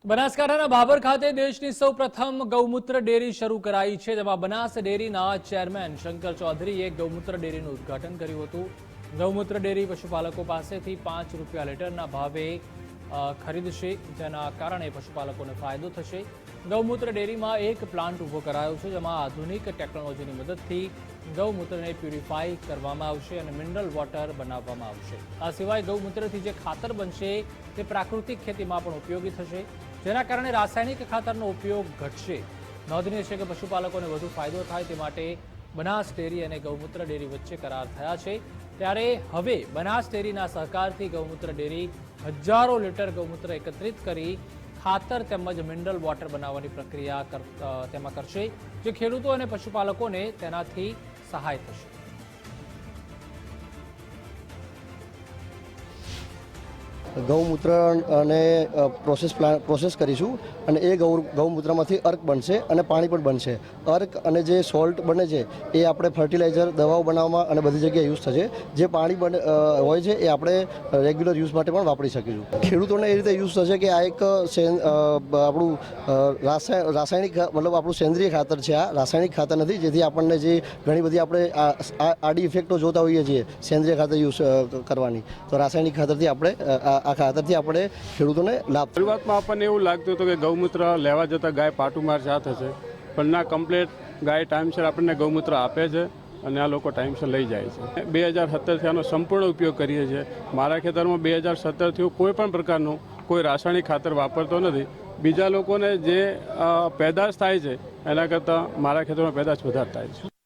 બનાસકાંઠાના ભાભર ખાતે દેશની સૌપ્રથમ ગૌમૂત્ર ડેરી શરૂ કરાઈ છે, જેમાં બનાસ ડેરીના ચેરમેન શંકર ચૌધરીએ ગૌમૂત્ર ડેરીનું ઉદ્ઘાટન કર્યું હતું। ગૌમૂત્ર ડેરી પશુપાલકો પાસેથી ₹5 લીટરના ભાવે ખરીદશે, જેના કારણે પશુપાલકોને ફાયદો થશે। ગૌમૂત્ર ડેરીમાં એક પ્લાન્ટ ઊભો કરાયો છે, જેમાં આધુનિક ટેકનોલોજીની મદદથી ગૌમૂત્રને પ્યુરિફાઈ કરવામાં આવશે અને મિનરલ વોટર બનાવવામાં આવશે। આ સિવાય ગૌમૂત્રથી જે ખાતર બનશે તે પ્રાકૃતિક ખેતીમાં પણ ઉપયોગી થશે, જેના કારણે રાસાયણિક ખાતરનો ઉપયોગ ઘટશે। નોંધનીય છે કે પશુપાલકોને વધુ ફાયદો થાય તે માટે બનાસ ડેરી અને ગૌમૂત્ર ડેરી વચ્ચે કરાર થયા છે। ત્યારે હવે બનાસ ડેરીના સહકારથી ગૌમૂત્ર ડેરી હજારો લીટર ગૌમૂત્ર એકત્રિત કરી ખાતર તેમજ મિનરલ વોટર બનાવવાની પ્રક્રિયા તેમાં કરશે, જે ખેડૂતો અને પશુપાલકોને તેનાથી સહાય થશે। ગૌમૂત્ર અને પ્રોસેસ કરીશું અને એ ગૌમૂત્રમાંથી અર્ક બનશે અને પાણી પણ બનશે। અર્ક અને જે સોલ્ટ બને છે એ આપણે ફર્ટિલાઇઝર, દવાઓ બનાવવામાં અને બધી જગ્યાએ યુઝ થશે। જે પાણી હોય છે એ આપણે રેગ્યુલર યુઝ માટે પણ વાપરી શકીશું। ખેડૂતોને એ રીતે યુઝ થશે કે આ એક આપણું રાસાયણિક મતલબ આપણું સેન્દ્રિય ખાતર છે। આ રાસાયણિક ખાતર નથી, જેથી આપણને જે ઘણી બધી આપણે આડી ઇફેક્ટો જોતા હોઈએ છીએ સેન્દ્રિય ખાતર યુઝ કરવાની, તો રાસાયણિક ખાતરથી આપણે આ ખાતરથી આપણે ખેડૂતોને લાભ। શરૂઆતમાં આપણને એવું લાગતું હતું કે ગૌમૂત્ર લેવા જતાં ગાય પાટુમાર જાત હશે, પણ ના, કમ્પ્લેટ ગાય ટાઈમસર આપણને ગૌમૂત્ર આપે છે અને આ લોકો ટાઈમસર લઈ જાય છે। 2017થી આનો સંપૂર્ણ ઉપયોગ કરીએ છીએ। મારા ખેતરમાં 2017થી કોઈ પણ પ્રકારનું કોઈ રાસાયણિક ખાતર વાપરતો નથી। બીજા લોકોને જે પેદાશ થાય છે એના કરતાં મારા ખેતરમાં પેદાશ વધારે થાય છે।